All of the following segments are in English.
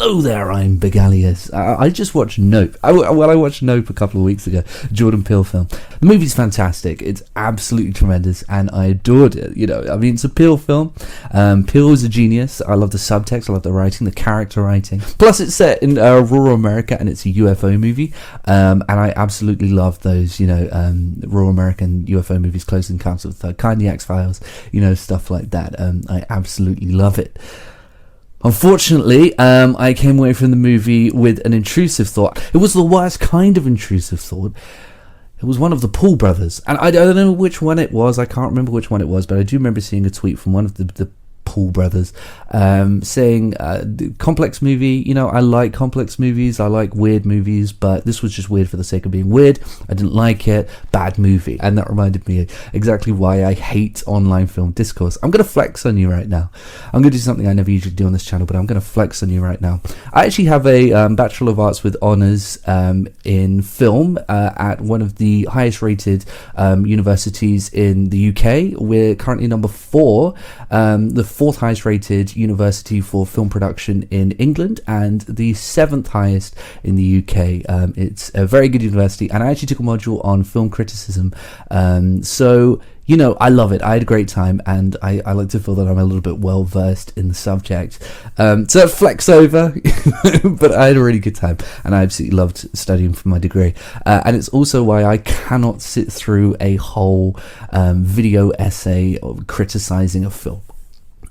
Hello there, I'm Big Alias. I just watched Nope. I watched Nope a couple of weeks ago, Jordan Peele film. The movie's fantastic. It's absolutely tremendous, and I adored it. You know, I mean, it's a Peele film. Peele is a genius. I love the subtext, I love the writing, the character writing. Plus, it's set in rural America, and it's a UFO movie. And I absolutely love those, rural American UFO movies, Close Encounters of the Third Kind, The X-Files, stuff like that. I absolutely love it. Unfortunately, I came away from the movie with an intrusive thought. It was the worst kind of intrusive thought. It was one of the Paul brothers. And I don't know which one it was. I can't remember which one it was, but I do remember seeing a tweet from one of the Paul brothers saying, complex movie, I like complex movies, I like weird movies, but this was just weird for the sake of being weird. I didn't like it. Bad movie. And that reminded me exactly why I hate online film discourse. I'm going to flex on you right now. I'm going to do something I never usually do on this channel, but I'm going to flex on you right now. I actually have a Bachelor of Arts with Honours in film at one of the highest rated universities in the UK. We're currently number 4, the 4th highest rated university for film production in England, and the 7th highest in the UK. It's a very good university, and I actually took a module on film criticism. So I love it. I had a great time, and I like to feel that I'm a little bit well versed in the subject. So flex over, but I had a really good time, and I absolutely loved studying for my degree. And it's also why I cannot sit through a whole video essay criticizing a film.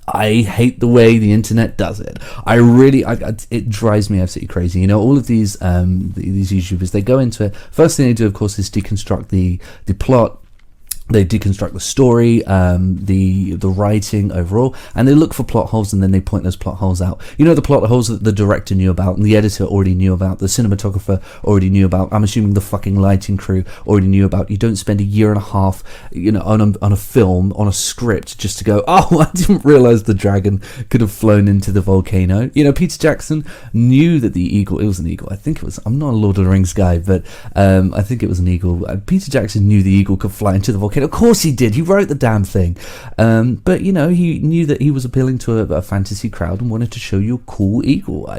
I hate the way the internet does it. It drives me absolutely crazy. All of these YouTubers, they go into it. First thing they do, of course, is deconstruct the plot. They deconstruct the story, the writing overall, and they look for plot holes, and then they point those plot holes out. The plot holes that the director knew about, and the editor already knew about, the cinematographer already knew about. I'm assuming the fucking lighting crew already knew about. You don't spend a year and a half, on a film, on a script, just to go, oh, I didn't realize the dragon could have flown into the volcano. Peter Jackson knew that it was an eagle. I think it was. I'm not a Lord of the Rings guy, but I think it was an eagle. Peter Jackson knew the eagle could fly into the volcano. Of course he did. He wrote the damn thing. But, he knew that he was appealing to a fantasy crowd and wanted to show you a cool eagle.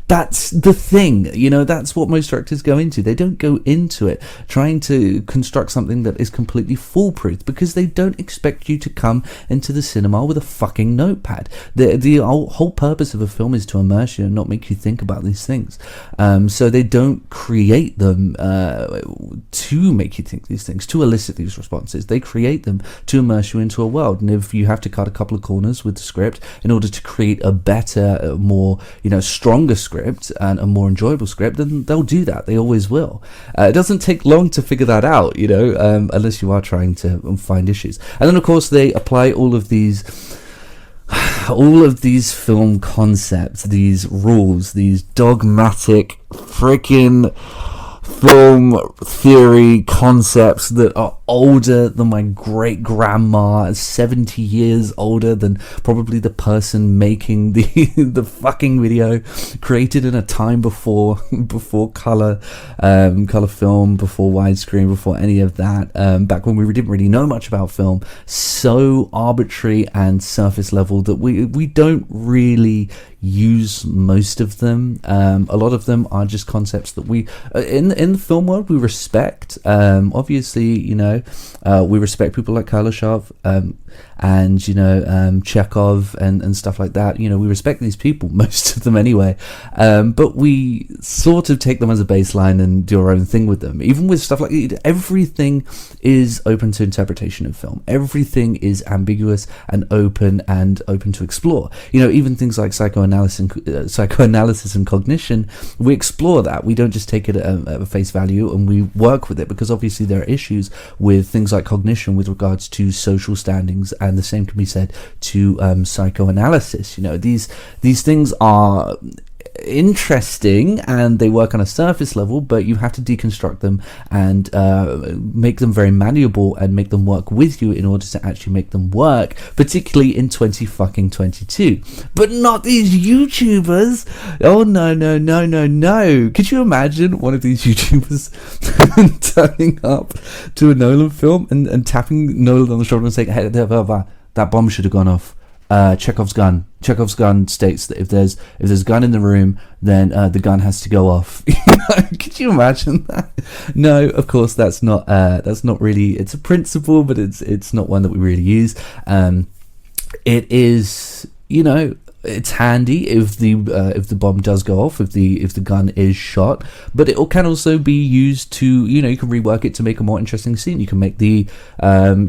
That's the thing. That's what most directors go into. They don't go into it trying to construct something that is completely foolproof, because they don't expect you to come into the cinema with a fucking notepad. The whole purpose of a film is to immerse you and not make you think about these things. So they don't create them to make you think these things, to elicit these responses. They create them to immerse you into a world, and if you have to cut a couple of corners with the script in order to create a better, more stronger script and a more enjoyable script, then they'll do that. They always will. It doesn't take long to figure that out, unless you are trying to find issues. And then of course they apply all of these film concepts, these rules, these dogmatic freaking film theory concepts that are older than my great grandma, 70 years older than probably the person making the fucking video, created in a time before color film, before widescreen, before any of that, back when we didn't really know much about film. So arbitrary and surface level that we don't really use most of them. A lot of them are just concepts that we in the film world we respect. Obviously, we respect people like Kuleshov and Chekhov and stuff like that. We respect these people, most of them anyway, but we sort of take them as a baseline and do our own thing with them. Even with stuff like everything is open to interpretation in film. Everything is ambiguous and open to explore. Even things like psychoanalysis and cognition, we explore that. We don't just take it at face value, and we work with it, because obviously there are issues with things like cognition with regards to social standings, and the same can be said to psychoanalysis. These things are interesting and they work on a surface level, but you have to deconstruct them and make them very malleable and make them work with you in order to actually make them work, particularly in 2022. But not these YouTubers. Oh no. Could you imagine one of these YouTubers turning up to a Nolan film and tapping Nolan on the shoulder and saying, hey, that bomb should have gone off Chekhov's gun. Chekhov's gun states that if there's a gun in the room, then the gun has to go off. Could you imagine that? No, of course that's not really. It's a principle, but it's not one that we really use. It is, it's handy if the bomb does go off, if the gun is shot, but it can also be used to, you can rework it to make a more interesting scene. You can make you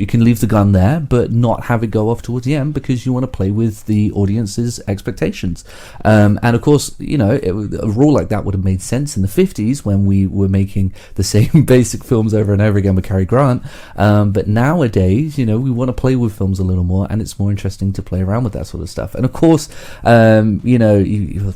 can leave the gun there but not have it go off towards the end because you want to play with the audience's expectations. And of course, a rule like that would have made sense in the 50s when we were making the same basic films over and over again with Cary Grant, but nowadays, we want to play with films a little more, and it's more interesting to play around with that sort of stuff. And of course, you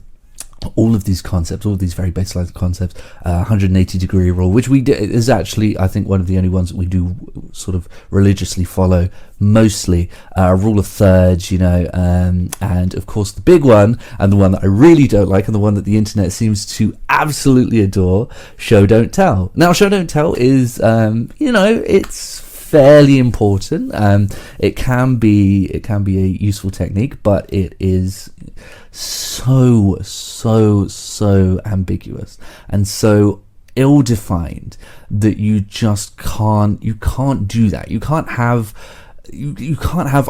all of these concepts, all of these very baseline concepts, 180 degree rule, which is actually, I think, one of the only ones that we do sort of religiously follow mostly, rule of thirds, and of course the big one, and the one that I really don't like, and the one that the internet seems to absolutely adore, show don't tell. Now, show don't tell is, it's fairly important. It can be a useful technique, but it is so ambiguous and so ill-defined that you just can't do that. You can't have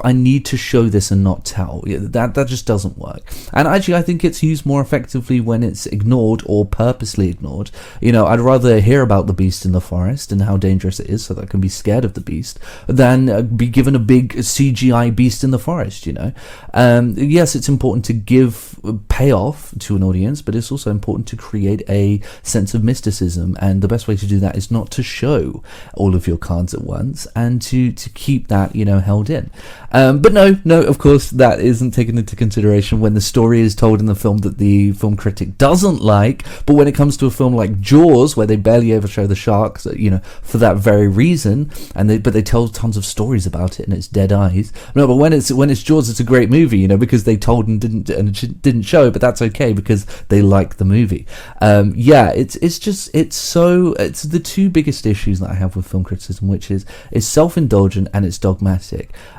I need to show this and not tell. That just doesn't work. And actually, I think it's used more effectively when it's ignored or purposely ignored. I'd rather hear about the beast in the forest and how dangerous it is so that I can be scared of the beast than be given a big CGI beast in the forest. Yes, it's important to give payoff to an audience, but it's also important to create a sense of mysticism, and the best way to do that is not to show all of your cards at once, and to keep that held in. But no, of course, that isn't taken into consideration when the story is told in the film that the film critic doesn't like. But when it comes to a film like Jaws, where they barely ever show the sharks, for that very reason, but they tell tons of stories about it, and it's dead eyes. No, but when it's Jaws, it's a great movie, because they told and didn't show, but that's okay because they like the movie. It's the two biggest issues that I have with film criticism, which is it's self-indulgent and it's dogmatic.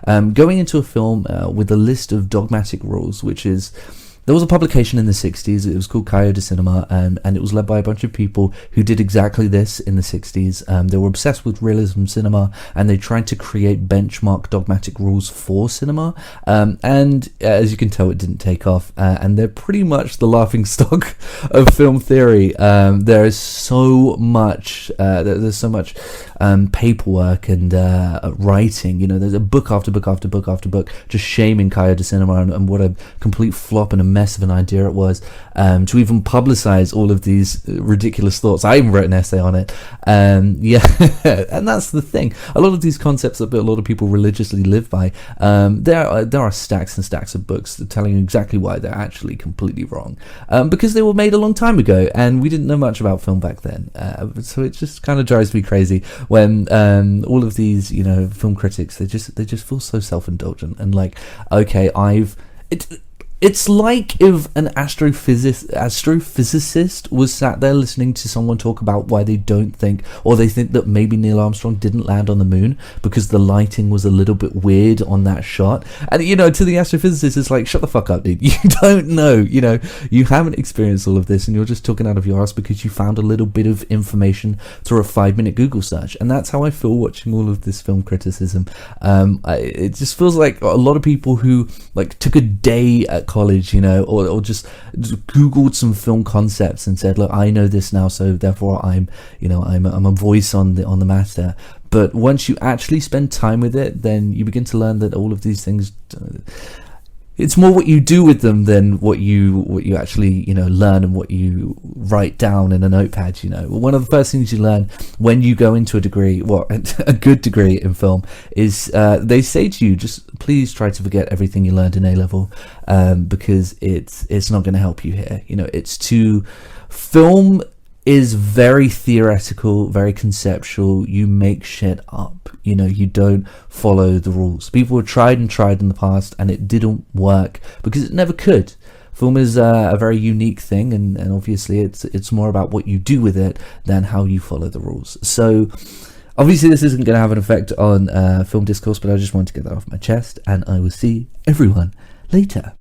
Going into a film with a list of dogmatic rules, which is, there was a publication in the 60s, it was called Cahiers de Cinema, and it was led by a bunch of people who did exactly this in the 60s. They were obsessed with realism cinema, and they tried to create benchmark dogmatic rules for cinema, and as you can tell, it didn't take off, and they're pretty much the laughing stock of film theory. There is so much paperwork and writing, there's a book after book after book after book just shaming Cahiers de Cinema and what a complete flop and a mess of an idea it was, to even publicize all of these ridiculous thoughts. I even wrote an essay on it. And that's the thing. A lot of these concepts that a lot of people religiously live by, there are stacks and stacks of books telling you exactly why they're actually completely wrong, because they were made a long time ago and we didn't know much about film back then. So it just kind of drives me crazy when all of these film critics, they just feel so self-indulgent and like, okay, it's like if an astrophysicist was sat there listening to someone talk about why they don't think, or they think that maybe Neil Armstrong didn't land on the moon because the lighting was a little bit weird on that shot. And, to the astrophysicist, it's like, shut the fuck up, dude. You don't know, you haven't experienced all of this, and you're just talking out of your ass because you found a little bit of information through a 5-minute Google search. And that's how I feel watching all of this film criticism. It just feels like a lot of people who took a day at college, or just Googled some film concepts and said, look, I know this now, so therefore I'm a voice on the matter. But once you actually spend time with it, then you begin to learn that all of these things, it's more what you do with them than what you actually learn and what you write down in a notepad. One of the first things you learn when you go into a degree, a good degree in film, is they say to you, just please try to forget everything you learned in A-level, because it's not going to help you here. Film is very theoretical, very conceptual. You make shit up. You don't follow the rules. People have tried in the past and it didn't work because it never could. Film is a very unique thing, and obviously it's more about what you do with it than how you follow the rules. So obviously this isn't going to have an effect on film discourse, but I just wanted to get that off my chest, and I will see everyone later.